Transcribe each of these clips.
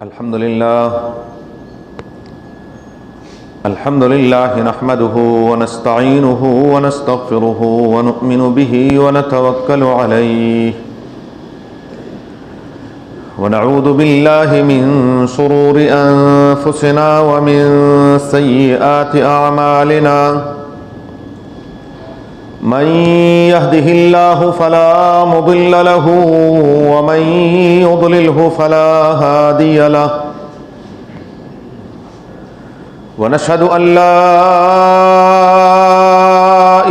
अल्हम्दुलिल्लाह नहमदुहु व नस्तईनुहु व नस्तगफिरुहु व नु'मिनु बिही व नतवक्कलु अलैहि व नऊज़ु बिल्लाहि मिन शुरूरि अनफुसिना व मिन सय्यिआति अअमालिना मन यहदिहिल्लाहु फला मुदिल्ल लहु व मन युद्लिलहु फला हादिय लहु व नशहदु अल्ला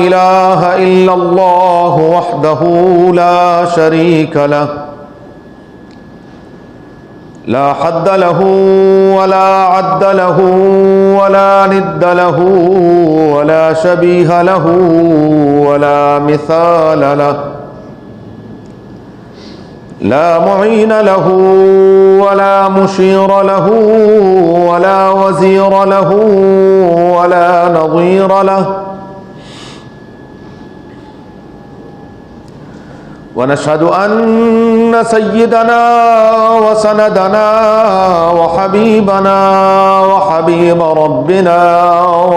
इलाहा इल्लल्लाहु वहदहु ला शरीक लहु ला हद्द लहु वला अद्द लहु वला निद्द लहु वला शबीह लहु वला मिसाल लहु ला मुईन लहु वला मुशीर लहु वला वज़ीर लहु वला नज़ीर लहु वनशहदु अन्न सय्यदना व सनदना व हबीबना व हबीब रब्बिना व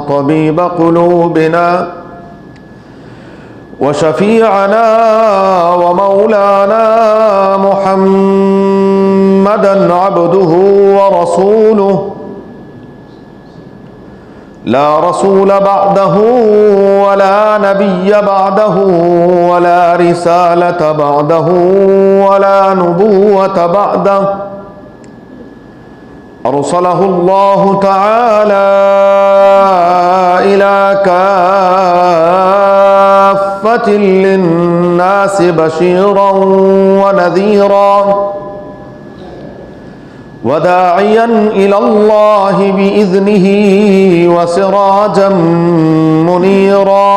तबीब क़ुलूबिना व शफ़ीअना व मौलाना मुहम्मदन अब्दुहु व रसूलुहु ला रसूल बअदहु वला नबिय्य बअदहु वला रिसालत बअदहु वला नुबुव्वत बअदहु अरसलहु अल्लाहु तआला इला काफ़्फ़तिन लिन्नासि बशीरन व नज़ीरा वदाइयन इलल्लाहि बिइज़्निहि व सिराजम मुनीरा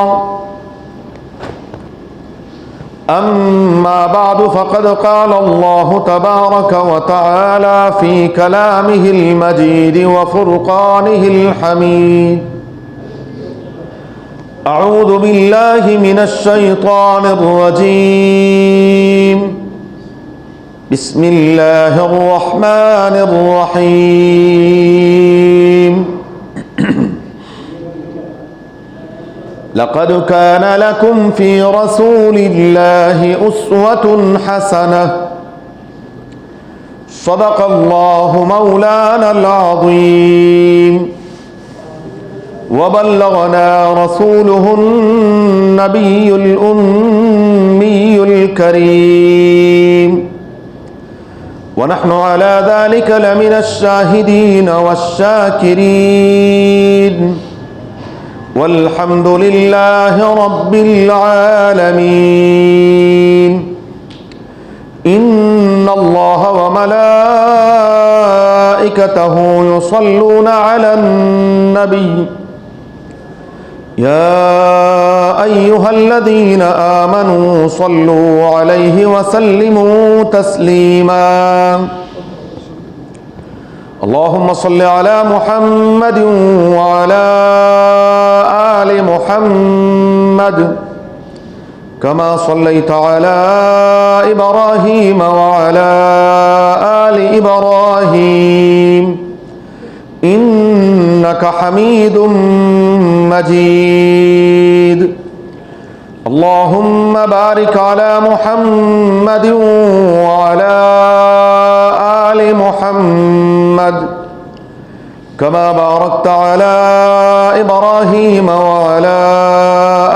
अम्मा बअदु फ़क़द क़ाल अल्लाहु तबारक व तआला फ़ी कलामिहिल मजीद व फ़ुरक़ानिहिल हमीद अऊज़ु बिल्लाहि मिनश शैतानिर रजीम बिस्मिल्लाहिर रहमानिर रहीम लक़द कान लकुम फ़ी रसूलिल्लाहि उस्वतुन हसनह सदक़ल्लाहु मौलानल अज़ीम व बल्लगना रसूलुहुन नबियुल उम्मियुल करीम व नहनु अला ज़ालिका लमिनश शाहिदीन वश्शाकिरीन वल्हम्दुलिल्लाहि रब्बिल आलमीन इन्नल्लाह व मलाइकतहु युसल्लूना अलन नबी या अय्युहल्लज़ीना आमनू सल्लू अलैहि व सल्लिमू तस्लीमा अल्लाहुम्मा सल्लि अला मुहम्मद व अला आलि मुहम्मद कमा सल्लैता अला इब्राहीम व अला आलि इब्राहीम इन्नका हमीदुम मजीद अल्लाहुम्मा बारिक अला मुहम्मद व अला आलि मुहम्मद कमा बारकता अला इब्राहीम व अला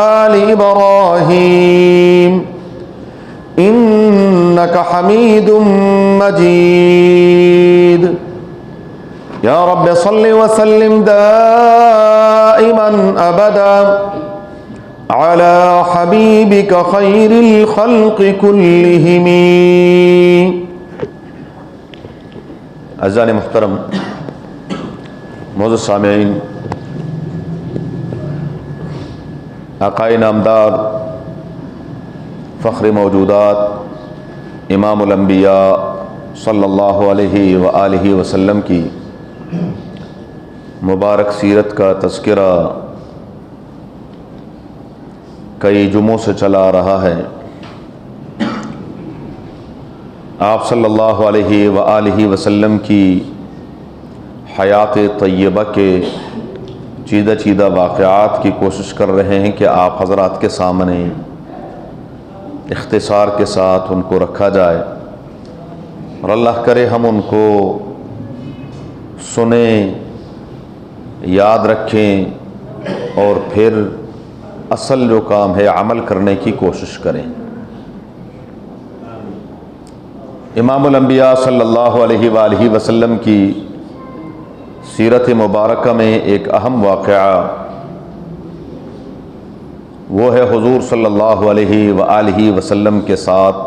आलि इब्राहीम इन्नका हमीदुम मजीद या रब्बि सल्लि व सल्लिम दाइमन अबदा अला हबीबिका खैरिल खल्क़ि कुल्लिहिम। अज़ान मुहतरम मोअज़्ज़ज़ सामिईन, आक़ाए नामदार फ़ख्र मौजूदात इमामुल अंबिया सल्लल्लाहु अलैहि व आलिहि वसल्लम की मुबारक सीरत का तज़किरा कई जुमों से चला आ रहा है। आप सल्लल्लाहु अलैहि व आलिहि वसल्लम की हयात तय्यबा के चीदा चीदा वाक़यात की कोशिश कर रहे हैं कि आप हज़रात के सामने इख्तिसार के साथ उनको रखा जाए और अल्लाह करे हम उनको सुने, याद रखें और फिर असल जो काम है अमल करने की कोशिश करें। इमामुल अंबिया सल्लल्लाहु अलैहि वालैहि वसल्लम की सीरत मुबारक में एक अहम वाक़या वो है हुज़ूर सल्लल्लाहु अलैहि वालैहि वसल्लम के साथ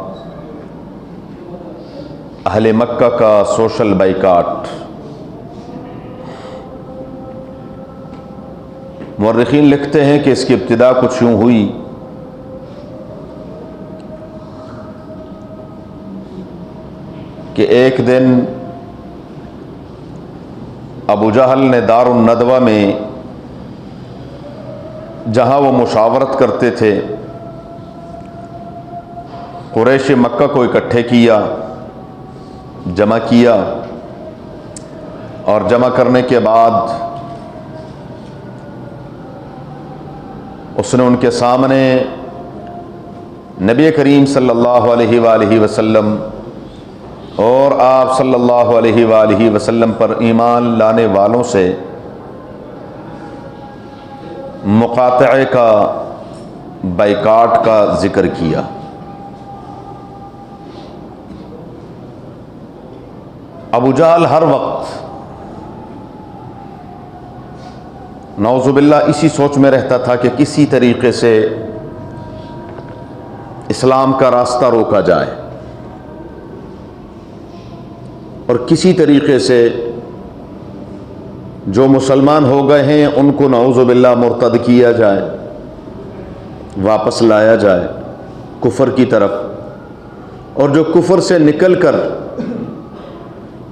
अहले मक्का का सोशल बाइकाट। मुअर्रिखीन लिखते हैं कि इसकी इब्तिदा कुछ यूँ हुई कि एक दिन अबू जहल ने दारुन नदवा में, जहाँ वो मुशावरत करते थे, कुरैश मक्का को इकट्ठे किया, जमा किया और जमा करने के बाद उसने उनके सामने नबी करीम सल्लल्लाहु अलैहि वसल्लम और आप सल्लल्लाहु अलैहि वसल्लम पर ईमान लाने वालों से मुक़ातअ का, बाइकाट का जिक्र किया। अबू जहल हर वक्त नौज़ुबिल्लाह इसी सोच में रहता था कि किसी तरीके से इस्लाम का रास्ता रोका जाए और किसी तरीके से जो मुसलमान हो गए हैं उनको नौज़ुबिल्लाह मुर्तद किया जाए, वापस लाया जाए कुफर की तरफ, और जो कुफर से निकल कर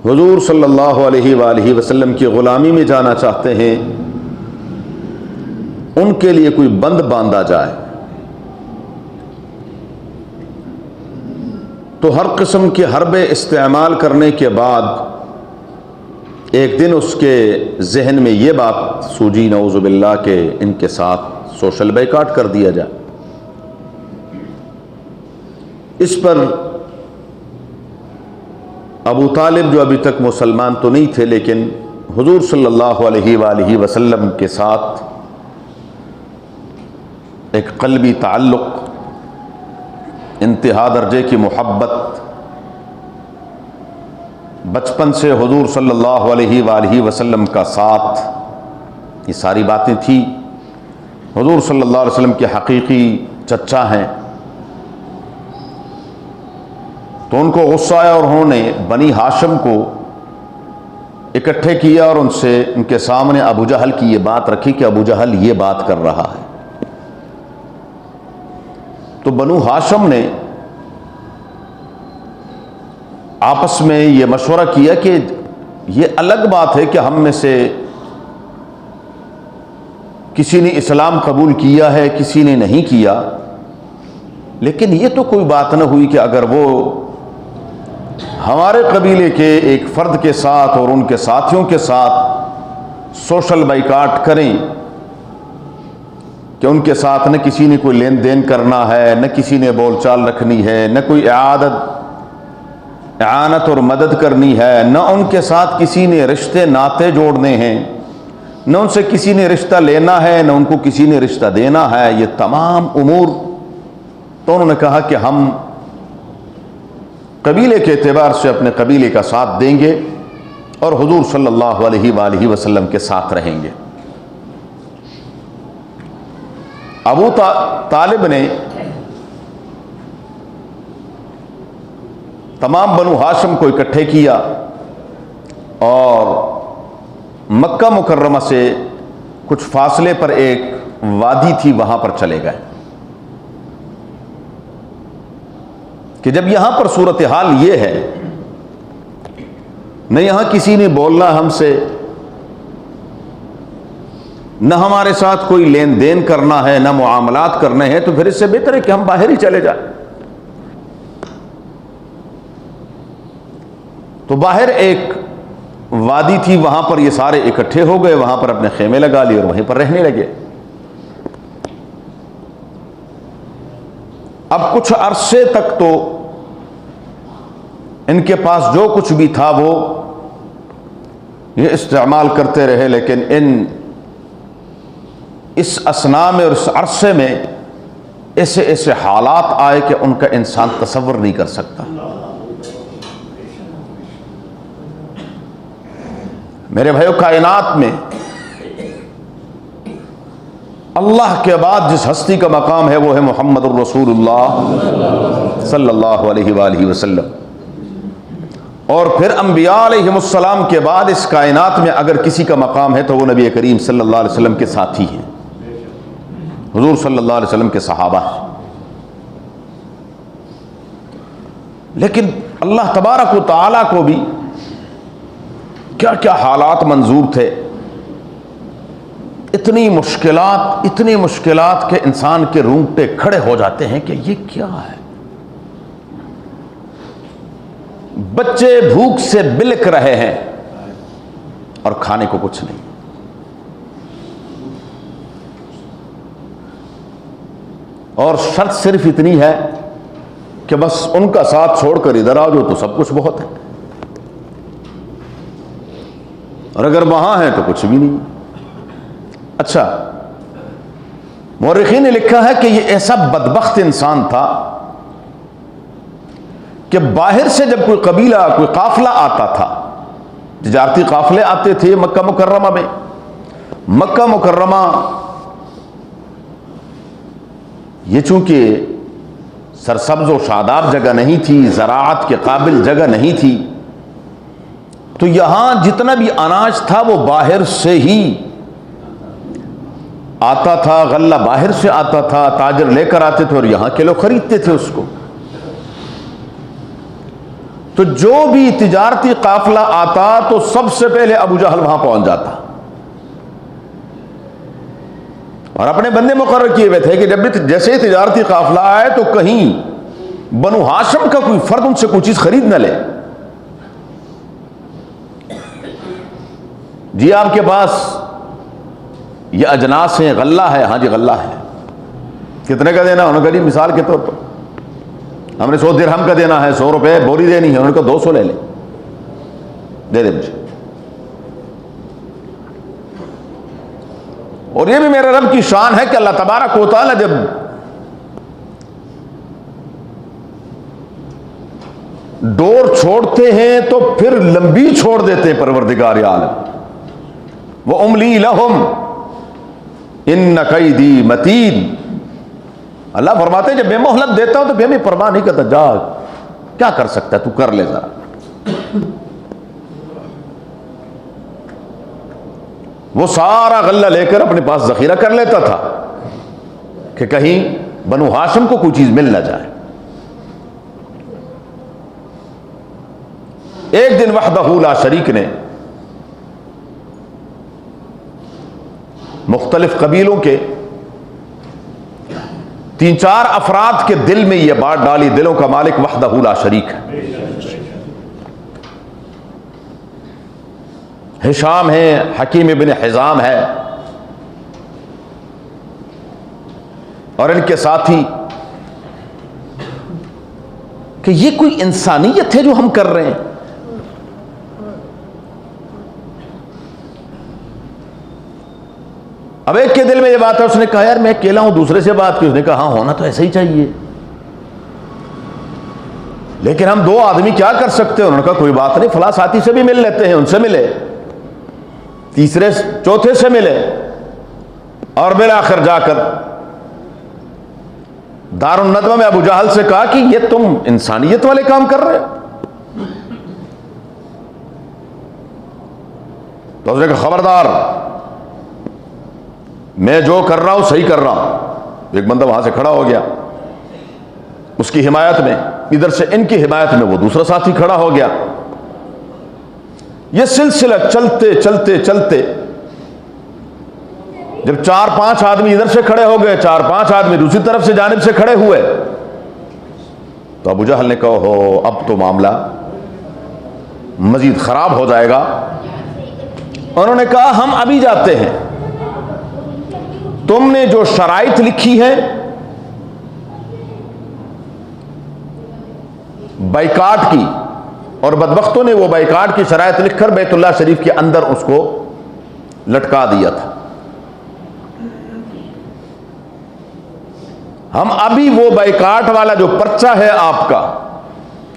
हुज़ूर सल्लल्लाहु अलैहि वसल्लम की ग़ुलामी में जाना चाहते हैं उनके लिए कोई बंद बांधा जाए। तो हर किस्म के हरबे इस्तेमाल करने के बाद एक दिन उसके जहन में ये बात सूझी नऊज़ुबिल्लाह के इनके साथ सोशल बाइकाट कर दिया जाए। इस पर अबू तालिब जो अभी तक मुसलमान तो नहीं थे लेकिन हुज़ूर सल्लल्लाहु अलैहि वसल्लम के साथ एक क़ल्बी ताल्लुक़, इंतहा दर्जे की मोहब्बत, बचपन से हुज़ूर सल्लल्लाहु अलैहि वसल्लम का साथ, ये सारी बातें थी। हुज़ूर सल्लल्लाहु अलैहि वसल्लम के हकीकी चचा हैं। तो उनको गुस्सा आया और उन्होंने बनी हाशिम को इकट्ठे किया और उनसे उनके सामने अबू जहल की ये बात रखी कि अबू जहल ये बात कर रहा है। तो बनु हाशिम ने आपस में ये मशवरा किया कि ये अलग बात है कि हम में से किसी ने इस्लाम कबूल किया है, किसी ने नहीं किया, लेकिन ये तो कोई बात न हुई कि अगर वो हमारे कबीले के एक फ़र्द के साथ और उनके साथियों के साथ सोशल बाइकाट करें कि उनके साथ न किसी ने कोई लेन देन करना है, न किसी ने बोलचाल रखनी है, न कोई आनत और मदद करनी है, न उनके साथ किसी ने रिश्ते नाते जोड़ने हैं, न उनसे किसी ने रिश्ता लेना है, न उनको किसी ने रिश्ता देना है, ये तमाम उमूर। तो उन्होंने कहा कि हम कबीले के एतबार से अपने कबीले का साथ देंगे और हुजूर सल्लल्लाहु अलैहि वसल्लम के साथ रहेंगे। अबू तालिब ने तमाम बनु हाशिम को इकट्ठे किया और मक्का मुकर्रमा से कुछ फासले पर एक वादी थी, वहां पर चले गए कि जब यहां पर सूरत हाल ये है, न यहां किसी ने बोलना हमसे, न हमारे साथ कोई लेन देन करना है, न मुआमलात करने हैं, तो फिर इससे बेहतर है कि हम बाहर ही चले जाएं। तो बाहर एक वादी थी, वहां पर ये सारे इकट्ठे हो गए, वहां पर अपने खेमे लगा लिए और वहीं पर रहने लगे। अब कुछ अरसे तक तो इनके पास जो कुछ भी था वो ये इस्तेमाल करते रहे, लेकिन इस असना में और इस अरसे में ऐसे ऐसे हालात आए कि उनका इंसान तसव्वुर नहीं कर सकता। मेरे भाइयों, कायनात में अल्लाह के बाद जिस हस्ती का मकाम है वो है मुहम्मदुर रसूलुल्लाह सल्लल्लाहु अलैहि वसल्लम। और फिर अंबिया अलैहिमुस्सलाम के बाद इस कायनात में अगर किसी का मकाम है तो वो नबी करीम सल्लल्लाहु अलैहि वसल्लम के साथी हैं, हुजूर सल्लल्लाहु अलैहि वसल्लम के सहाबा हैं। लेकिन अल्लाह तबारक व तआला को भी क्या क्या हालात मंजूर थे, इतनी मुश्किलात के इंसान के रूंगटे खड़े हो जाते हैं कि ये क्या है। बच्चे भूख से बिलक रहे हैं और खाने को कुछ नहीं। और शर्त सिर्फ इतनी है कि बस उनका साथ छोड़कर इधर आ जाओ तो सब कुछ बहुत है, और अगर वहां है तो कुछ भी नहीं। अच्छा, मुअर्रिखीन ने लिखा है कि यह ऐसा बदबख्त इंसान था कि बाहर से जब कोई कबीला, कोई काफिला आता था, तिजारती काफिले आते थे मक्का मुकर्रमा में। मक्का मुकर्रमा ये चूंकि सरसब्ज और शादाब जगह नहीं थी, ज़राअत के काबिल जगह नहीं थी, तो यहां जितना भी अनाज था वो बाहर से ही आता था, गल्ला बाहर से आता था, ताजर लेकर आते थे और यहां के लोग खरीदते थे उसको। तो जो भी तिजारती काफिला आता तो सबसे पहले अबू जहल वहां पहुंच जाता और अपने बंदे मुकर्रर किए हुए थे कि जब भी जैसे ही तिजारती काफिला आए तो कहीं बनु हाशिम का कोई फर्द उनसे कोई चीज खरीद न ले। जी आपके पास ये अजनास है, गल्ला है? हाँ जी गल्ला है। कितने का देना? उन्होंने कहा जी मिसाल के तौर पर हमने 100 दिरहम का देना है, 100 रुपए बोरी देनी है। उन्होंने कहा 200 ले ले, दे दे मुझे। और ये भी मेरे रब की शान है कि अल्लाह तबारक व तआला जब डोर छोड़ते हैं तो फिर लंबी छोड़ देते हैं। परवरदिगार आलम वो उमली लहुम इन्न कैदी मतीन। अल्लाह फरमाते हैं जब मैं मोहलत देता हूं तो फिर मैं परवाह नहीं करता, जा क्या कर सकता है तू कर ले जरा। वो सारा गल्ला लेकर अपने पास जखीरा कर लेता था कि कहीं बनु हाशिम को कोई चीज मिल ना जाए। एक दिन वहदहू ला शरीक ने मुख्तलिफ कबीलों के 3-4 अफराद के दिल में यह बात डाली, दिलों का मालिक वहदहू ला शरीक है। हिशाम है, हकीम इब्न हिजाम है और इनके साथी, कि ये कोई इंसानियत है जो हम कर रहे हैं। अब एक के दिल में ये बात है, उसने कहा यार मैं अकेला हूं, दूसरे से बात की। उसने कहा हाँ होना तो ऐसा ही चाहिए, लेकिन हम 2 आदमी क्या कर सकते हैं? उन्होंने कहा कोई बात नहीं, फला साथी से भी मिल लेते हैं, उनसे मिले, तीसरे चौथे से मिले, और बिल आखिर जाकर दारुन नदवा में अबू जहल से कहा कि ये तुम इंसानियत वाले काम कर रहे हो। तो उसने कहा खबरदार, मैं जो कर रहा हूं सही कर रहा हूं। एक बंदा वहां से खड़ा हो गया उसकी हिमायत में, इधर से इनकी हिमायत में वो दूसरा साथी खड़ा हो गया। ये सिलसिला चलते चलते चलते जब 4-5 आदमी इधर से खड़े हो गए, 4-5 आदमी दूसरी तरफ से जानिब से खड़े हुए, तो अबू जहल ने कहा हो अब तो मामला मजीद खराब हो जाएगा। उन्होंने कहा हम अभी जाते हैं, तुमने जो शराइत लिखी है बाइकाट की, और बदबख्तों ने वो बाइकाट की शराइत लिखकर बैतुल्लाह शरीफ के अंदर उसको लटका दिया था। हम अभी वो बाइकाट वाला जो पर्चा है आपका,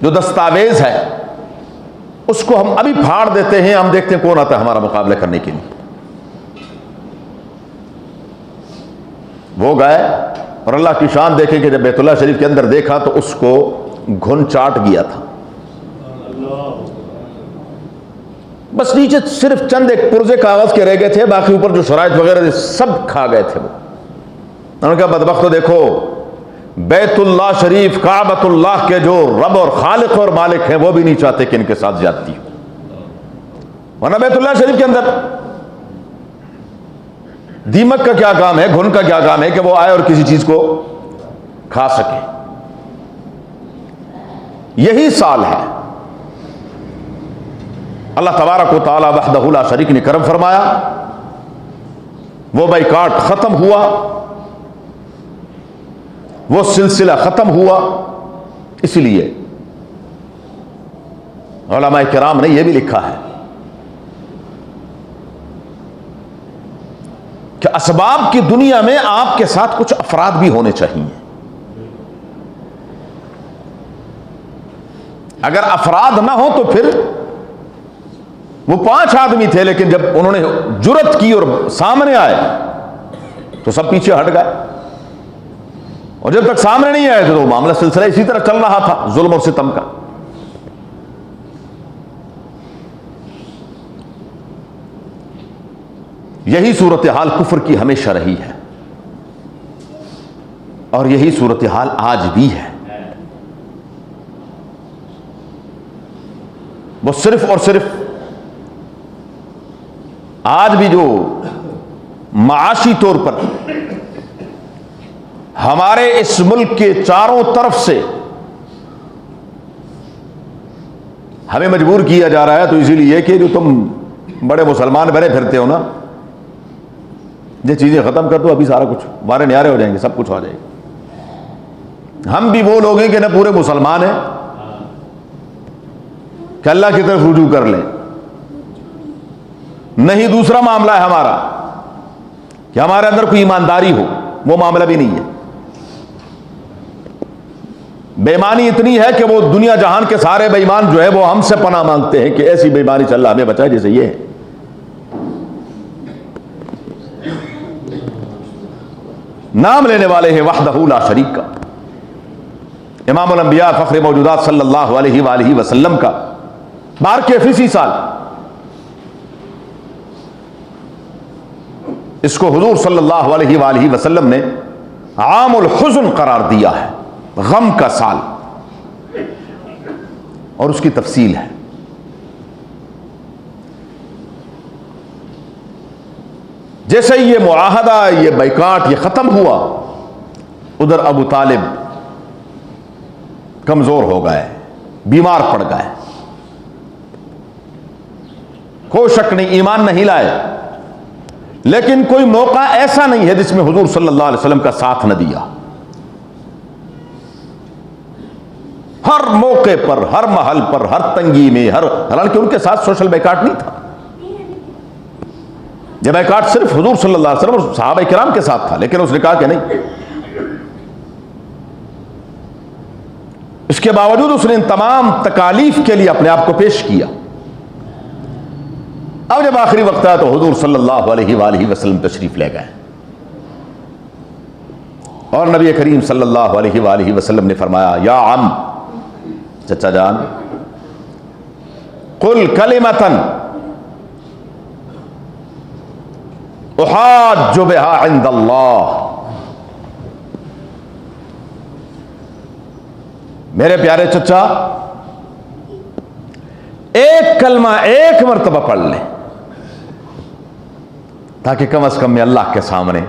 जो दस्तावेज है, उसको हम अभी फाड़ देते हैं, हम देखते हैं कौन आता है हमारा मुकाबला करने के लिए। वो गए और अल्लाह की शान देखें कि जब बैतुल्लाह शरीफ के अंदर देखा तो उसको घुन चाट गया था। बस नीचे सिर्फ चंद एक पुर्जे कागज के रह गए थे, बाकी ऊपर जो शराइत वगैरह सब खा गए थे वो। उन्होंने कहा बदबख्तो देखो, बैतुल्लाह शरीफ काबतुल्लाह के जो रब और खालिक और मालिक हैं वो भी नहीं चाहते कि इनके साथ ज्यादती हो। वरना बैतुल्लाह शरीफ के अंदर दीमक का क्या काम है, घुन का क्या काम है कि वो आए और किसी चीज को खा सके। यही साल है अल्लाह तबारक व तआला वहदहु ला शरीक ने करम फरमाया, वो बाइकाट खत्म हुआ, वो सिलसिला खत्म हुआ। इसलिए उलमाए किराम ने यह भी लिखा है कि असबाब की दुनिया में आपके साथ कुछ अफराद भी होने चाहिए। अगर अफराद ना हो तो फिर वो 5 आदमी थे, लेकिन जब उन्होंने जुर्रत की और सामने आए तो सब पीछे हट गए, और जब तक सामने नहीं आए तो मामला सिलसिला इसी तरह चल रहा था, जुल्म और सितम का। यही सूरत हाल कुफ्र की हमेशा रही है और यही सूरत हाल आज भी है। वो सिर्फ और सिर्फ आज भी जो माशी तौर पर हमारे इस मुल्क के चारों तरफ से हमें मजबूर किया जा रहा है, तो इसीलिए कि जो तुम बड़े मुसलमान बने फिरते हो ना, ये चीजें खत्म कर दो, अभी सारा कुछ मारे न्यारे हो जाएंगे, सब कुछ हो जाएगा। हम भी वो लोग हैं कि ना पूरे मुसलमान हैं कि अल्लाह की तरफ रुजू कर लें, नहीं दूसरा मामला है हमारा कि हमारे अंदर कोई ईमानदारी हो, वो मामला भी नहीं है। बेईमानी इतनी है कि वो दुनिया जहान के सारे बेईमान जो है वो हमसे पनाह मांगते हैं कि ऐसी बेईमानी से अल्लाह हमें बचाए जैसे ये है। नाम लेने वाले हैं वहदहु ला शरीक का, इमामुल अंबिया फख्र मौजूदात सल्लल्लाहु अलैहि वसल्लम का 12 के फीसी साल, इसको हुजूर सल्लल्लाहु अलैहि वसल्लम ने आमुल हुज़्न करार दिया है, गम का साल। और उसकी तफसील है। जैसे ये मुआहदा, ये बैकाट, ये खत्म हुआ, उधर अबू तालिब कमजोर हो गए, बीमार पड़ गए, कोई शक नहीं ईमान नहीं लाए, लेकिन कोई मौका ऐसा नहीं है जिसमें हुजूर सल्लल्लाहु अलैहि वसल्लम का साथ न दिया। हर मौके पर, हर महल पर, हर तंगी में, हालांकि उनके साथ सोशल बैकाट नहीं था, यह बैकाट सिर्फ हुजूर सल्लल्लाहु अलैहि वसल्लम और सहाबा किराम के साथ था, लेकिन उसने कहा कि नहीं। इसके बावजूद उसने इन तमाम तकालीफ के लिए अपने आप को पेश किया। अब जब आखिरी वक्त आया तो हुजूर सल्लल्लाहु अलैहि वसल्लम तशरीफ ले गए और नबी करीम सल्लल्लाहु अलैहि वसल्लम ने फरमाया, या अम, चचा जान, कुल कलिमतन उहाज्जु बिहा इंदल्लाह। मेरे प्यारे चचा, एक कलमा एक मर्तबा पढ़ ले ताकि कम से कम मैं अल्लाह के सामने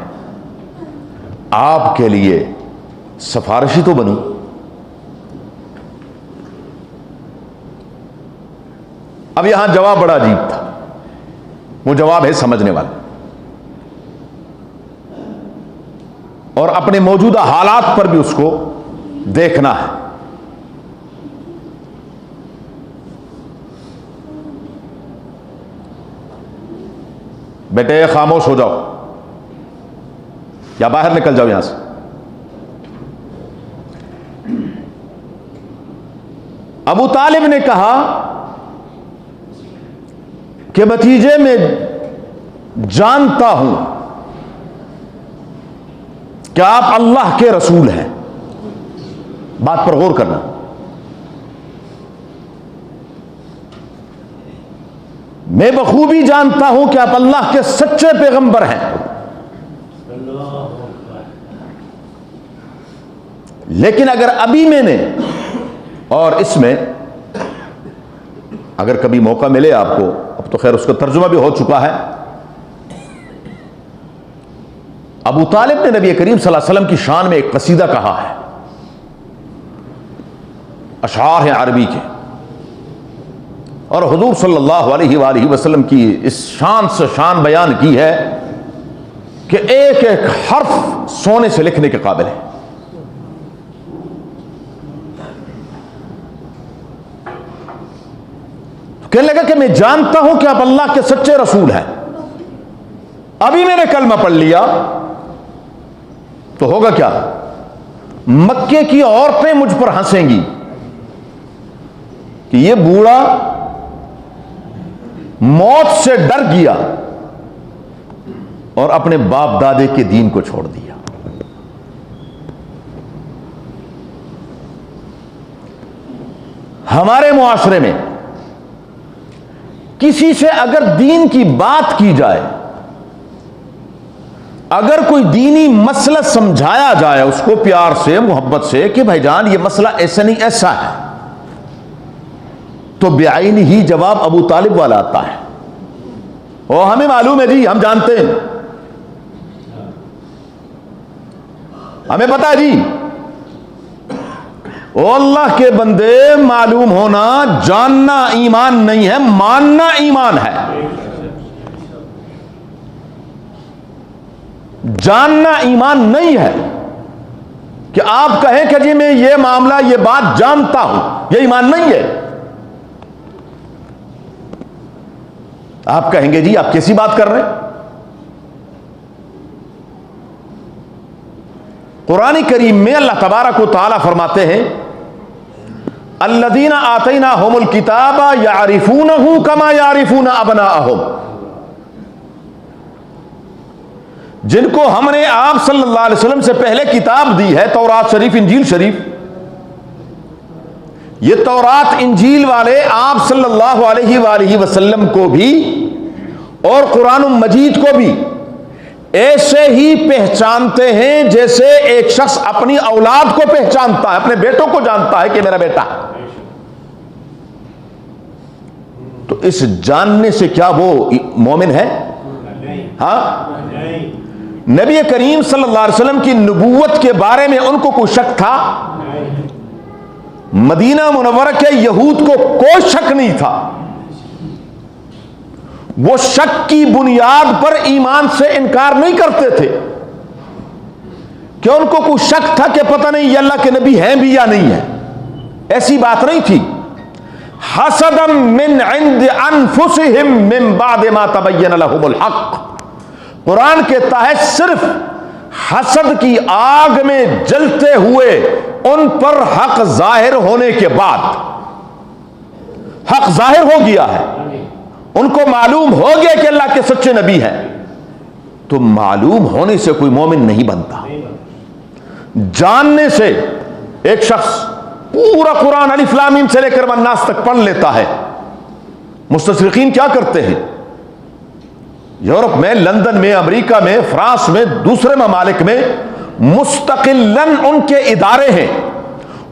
आपके लिए सिफारिशी तो बनूं। अब यहां जवाब बड़ा अजीब था। वो जवाब है समझने वाला, और अपने मौजूदा हालात पर भी उसको देखना है। बेटे खामोश हो जाओ या बाहर निकल जाओ यहां से। अबू तालिब ने कहा कि भतीजे मैं जानता हूं कि आप अल्लाह के रसूल हैं। बात पर गौर करना। मैं बखूबी जानता हूं कि आप अल्लाह के सच्चे पैगंबर हैं, लेकिन अगर अभी मैंने, और इसमें अगर कभी मौका मिले आपको, अब तो खैर उसका तर्जुमा भी हो चुका है। अबू तालिब ने नबी करीम सल्लल्लाहु अलैहि वसल्लम की शान में एक कसीदा कहा है, अशआर हैं अरबी के, और हुजूर सल्लल्लाहु अलैहि वसल्लम की इस शान से शान बयान की है कि एक एक हर्फ सोने से लिखने के काबिल है। कहने लगा कि मैं जानता हूं कि आप अल्लाह के सच्चे रसूल हैं, अभी मैंने कलमा पढ़ लिया तो होगा क्या? मक्के की औरतें मुझ पर हंसेंगी कि ये बूढ़ा मौत से डर गया और अपने बाप दादे के दीन को छोड़ दिया। हमारे मुआशरे में किसी से अगर दीन की बात की जाए, अगर कोई दीनी मसला समझाया जाए उसको प्यार से मोहब्बत से कि भाईजान ये मसला ऐसा नहीं ऐसा है, तो बेआईनी ही जवाब अबू तालिब वाला आता है। और हमें मालूम है जी, हम जानते हैं, हमें पता है जी। ओ अल्लाह के बंदे, मालूम होना जानना ईमान नहीं है, मानना ईमान है। जानना ईमान नहीं है कि आप कहें कि जी मैं ये मामला ये बात जानता हूं, ये ईमान नहीं है। आप कहेंगे जी आप कैसी बात कर रहे हैं? कुरान करीम में अल्लाह तबारक व तआला फरमाते हैं, अल्लज़ीना आतैनाहुमुल किताबा यारिफूनहु कमा यारिफून अबनाअहुम, जिनको हमने आप सल्लल्लाहु अलैहि वसल्लम से पहले किताब दी है, तौरात शरीफ, इंजील शरीफ। ये तौरात इंजील वाले आप सल्लल्लाहु अलैहि वसल्लम को भी और कुरान मजीद को भी ऐसे ही पहचानते हैं जैसे एक शख्स अपनी औलाद को पहचानता है, अपने बेटों को जानता है कि मेरा बेटा। तो इस जानने से क्या वो मोमिन है? हाँ, नबी करीम सल्लल्लाहु अलैहि वसल्लम की नबूवत के बारे में उनको कोई शक था? मदीना मुनव्वरा के यहूद को कोई शक नहीं था। वो शक की बुनियाद पर ईमान से इनकार नहीं करते थे कि उनको कोई शक था कि पता नहीं ये अल्लाह के नबी हैं भी या नहीं है। ऐसी बात नहीं थी। हसदम मिन इंद अनफुसिहिम मिन बाद मा तबय्यन लहुमुल हक, कुरान कहता है सिर्फ हसद की आग में जलते हुए उन पर हक जाहिर होने के बाद, हक जाहिर हो गया है, उनको मालूम हो गया कि अल्लाह के सच्चे नबी हैं, तो मालूम होने से कोई मोमिन नहीं बनता। जानने से एक शख्स पूरा कुरान अलिफ लाम मीम से लेकर वन्नास तक पढ़ लेता है। मुस्तशरिकीन क्या करते हैं? यूरोप में, लंदन में, अमेरिका में, फ्रांस में, दूसरे ममालिक में मुस्तकिलन उनके इदारे हैं।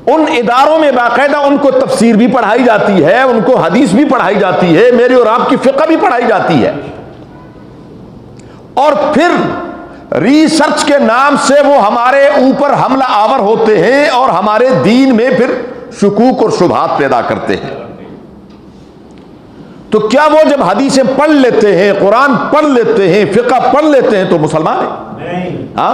उन इदारों में बाकायदा उनको तफसीर भी पढ़ाई जाती है, उनको हदीस भी पढ़ाई जाती है, मेरी और आपकी फिक़्ह भी पढ़ाई जाती है, और फिर रिसर्च के नाम से वो हमारे ऊपर हमला आवर होते हैं और हमारे दीन में फिर शुकूक और शुबहात पैदा करते हैं। तो क्या वो जब हदीसें पढ़ लेते हैं, कुरान पढ़ लेते हैं, फिक़ह पढ़ लेते हैं तो मुसलमान है? हाँ,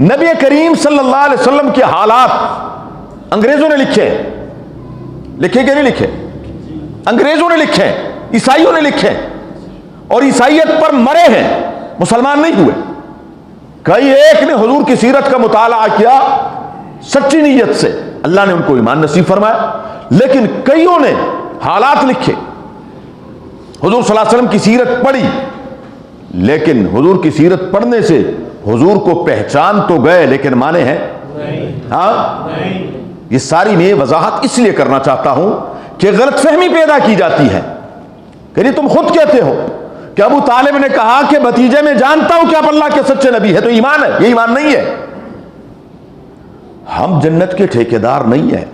नबी करीम सल्लल्लाहु अलैहि वसल्लम के हालात अंग्रेजों ने लिखे, लिखे कि नहीं लिखे? अंग्रेजों ने लिखे, ईसाइयों ने लिखे, और ईसाइयत पर मरे हैं, मुसलमान नहीं हुए। कई एक ने हुजूर की सीरत का मुताला किया सच्ची नीयत से, अल्लाह ने उनको ईमान नसीब फरमाया, लेकिन कईयों ने हालात लिखे, हुजूर सल्लल्लाहु अलैहि वसल्लम की सीरत पढ़ी, लेकिन हुजूर की सीरत पढ़ने से हुजूर को पहचान तो गए लेकिन माने हैं? हाँ, ये सारी मैं वजाहत इसलिए करना चाहता हूं कि गलतफहमी पैदा की जाती है। कहीं तुम खुद कहते हो कि अबू तालिब ने कहा कि भतीजे में जानता हूं कि आप अल्लाह के सच्चे नबी है, तो ईमान है। ये ईमान नहीं है। हम जन्नत के ठेकेदार नहीं है,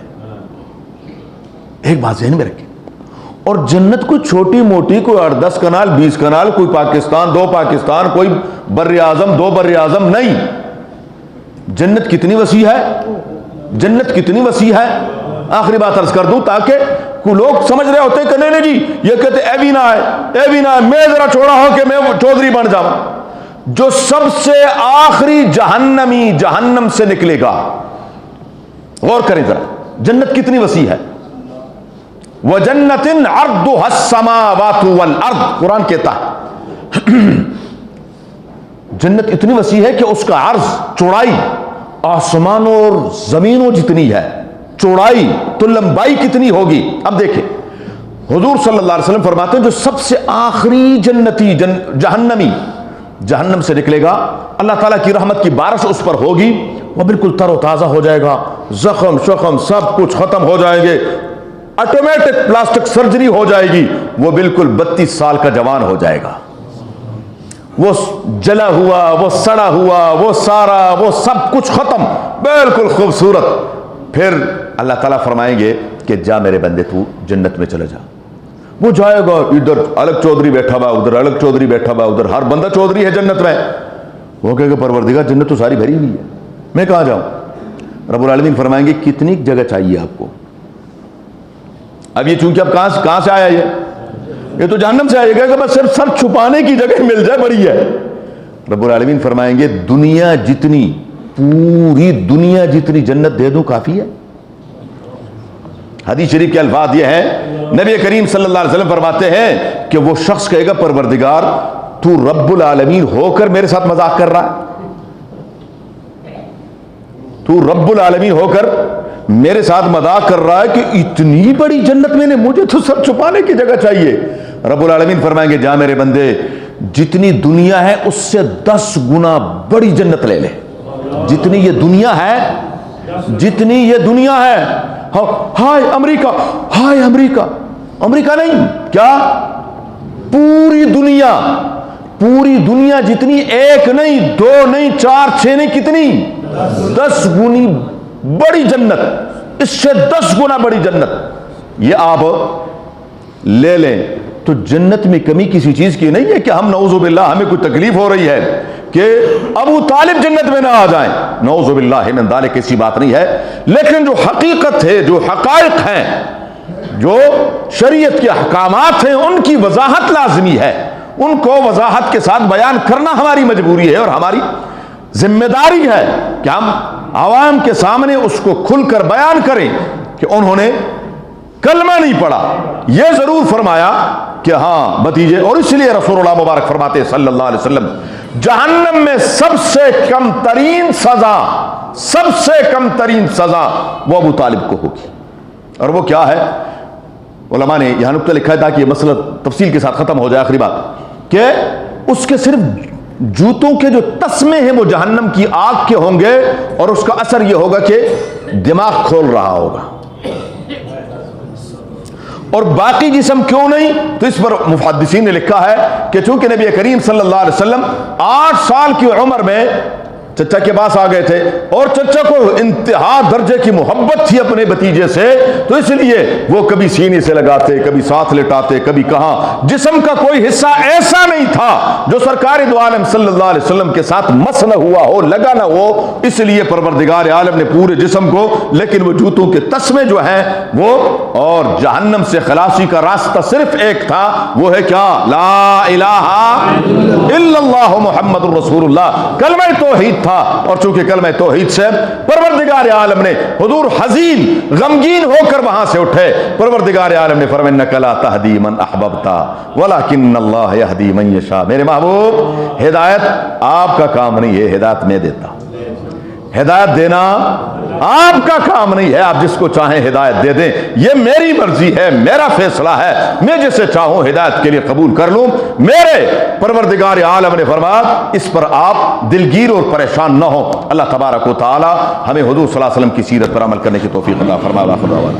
एक बात ज़हन में रखें। और जन्नत कोई छोटी मोटी, कोई 8-10 कनाल 20 कनाल, कोई पाकिस्तान 2 पाकिस्तान, कोई बर्र आज़म 2 बर्र आज़म नहीं। जन्नत कितनी वसी है, जन्नत कितनी वसी है। आखिरी बात अर्ज कर दूं ताकि कुछ लोग समझ रहे होते कि नहीं जी, ये कहते ए भी ना है, ए भी ना है, मैं जरा छोड़ा हो कि मैं चौधरी बन जाऊं। जो सबसे आखिरी जहन्नमी जहन्नम से निकलेगा, गौर करें जरा, जन्नत कितनी वसी है। वह जन्नतिन अर्दुहा अस्समावातु वल अर्द, कुरान कहता है जन्नत इतनी वसी है कि उसका अर्ज, चौड़ाई आसमानों और जमीनों जितनी है चौड़ाई, तो लंबाई कितनी होगी। अब देखें, हुजूर सल्लल्लाहु अलैहि वसल्लम फरमाते हैं जो सबसे आखिरी जन्नती जहन्नमी जहन्नम से निकलेगा, अल्लाह ताला की रहमत की बारिश उस पर होगी, वह बिल्कुल तरोताज़ा हो जाएगा, जख्म शख्म सब कुछ खत्म हो जाएंगे, ऑटोमेटिक प्लास्टिक सर्जरी हो जाएगी, वो बिल्कुल 32 साल का जवान हो जाएगा। वो जला हुआ, वो सड़ा हुआ, वो सारा, वो सब कुछ खत्म, बिल्कुल खूबसूरत। फिर अल्लाह ताला फरमाएंगे कि जा मेरे बंदे, तू जन्नत में चले जा। वो जाएगा, इधर अलग चौधरी बैठा हुआ, उधर अलग चौधरी बैठा हुआ, उधर हर बंदा चौधरी है जन्नत में। वो कहेगा परवरदिगार जन्नत तो सारी भरी हुई है, मैं कहाँ जाऊं। रब्बुल आलमीन फरमाएंगे कितनी जगह चाहिए आपको। अब ये चूंकि अब कहां से आया, ये तो जहन्नम से आएगा कि बस सिर्फ सर छुपाने की जगह मिल जाए, बड़ी है। रब्बुल आलमीन फरमाएंगे दुनिया जितनी, पूरी दुनिया जितनी जन्नत दे दूं काफी है। हदीस शरीफ के अल्फाज ये हैं, नबी करीम सल्लल्लाहु अलैहि वसल्लम फरमाते हैं कि वो शख्स कहेगा परवरदिगार तू रब्बुल आलमीन होकर मेरे साथ मजाक कर रहा है, तू रब्बुल आलमीन होकर मेरे साथ मजाक कर रहा है कि इतनी बड़ी जन्नत मैंने, मुझे तो सब छुपाने की जगह चाहिए। रब्बुल आलमीन फरमाएंगे जा मेरे बंदे, जितनी दुनिया है उससे 10 गुना बड़ी जन्नत ले ले। जितनी ये दुनिया है, जितनी ये दुनिया है, हाय अमेरिका, हाय अमेरिका, अमेरिका नहीं, क्या पूरी दुनिया, पूरी दुनिया जितनी, 1 नहीं 2 नहीं 4 6 नहीं, कितनी 10 गुनी बड़ी जन्नत, इससे 10 गुना बड़ी जन्नत ये आप ले लें। तो जन्नत में कमी किसी चीज की नहीं है कि हम नऊजुबिल्लाह हमें कोई तकलीफ हो रही है कि अबू तालिब जन्नत में ना आ जाएं, नऊजुबिल्लाह मिन ज़ालिक, ऐसी बात नहीं है। लेकिन जो हकीकत है, जो हकायक हैं, जो शरीयत के अहकामात हैं, उनकी वजाहत लाजमी है, उनको वजाहत के साथ बयान करना हमारी मजबूरी है और हमारी जिम्मेदारी है कि हम आवाम के सामने उसको खुलकर बयान करें कि उन्होंने कलमा नहीं पढ़ा। यह जरूर फरमाया कि हाँ भतीजे, और इसलिए रसूलुल्लाह मुबारक फरमाते सल्लल्लाहु अलैहि वसल्लम, जहन्नम में सबसे कम तरीन सजा, सबसे कम तरीन सजा वो अबू तालिब को होगी। और वो क्या है, उलमा ने यहां नुक्ता लिखा है ताकि ये मसला तफसील के साथ खत्म हो जाए। आखिरी बात कि उसके सिर्फ जूतों के जो तस्मे हैं वो जहन्नम की आग के होंगे, और उसका असर यह होगा कि दिमाग खोल रहा होगा, और बाकी जिस्म क्यों नहीं। तो इस पर मुफद्दिसीन ने लिखा है कि चूंकि नबी करीम सल्लल्लाहु अलैहि वसल्लम 8 साल की उम्र में चचा के पास आ गए थे और चचा को इंतहा दर्जे की मोहब्बत थी अपने भतीजे से, तो इसलिए वो कभी सीने से लगाते, कभी साथ लेटाते, कभी कहां। जिस्म का कोई हिस्सा ऐसा नहीं था जो सरकार दो आलम सल्लल्लाहु अलैहि वसल्लम के साथ मस न हुआ हो, लगा न हो। इसलिए परवरदिगार आलम ने पूरे जिस्म को, लेकिन वो जूतों के तस्मे जो है वो, और जहन्नम से खलासी का रास्ता सिर्फ एक था, वो है क्या? ला इलाहा इल्लल्लाह मुहम्मदुर रसूलुल्लाह, कलमा तौहीद था। और चूंकि कलमा तौहीद से परवरदिगार आलम ने, हुजूर हजीन गमगीन होकर वहां से उठे, परवरदिगार आलम ने फरमाया इन्नका ला तहदी मन अहबब्ता वलाकिन्नल्लाह यहदी मन यशा। मेरे महबूब, हिदायत आपका काम नहीं है, हिदायत मैं देता। हिदायत देना आपका काम नहीं है, आप जिसको चाहें हिदायत दे दें, यह मेरी मर्जी है, मेरा फैसला है, मैं जिसे चाहूं हिदायत के लिए कबूल कर लूं। मेरे परवरदिगार आलम ने फरमाया इस पर आप दिलगीर और परेशान न हो। अल्लाह तबारक व तआला हमें हुजूर सल्लल्लाहु अलैहि वसल्लम की सीरत पर अमल करने की तौफीक अता फरमाए।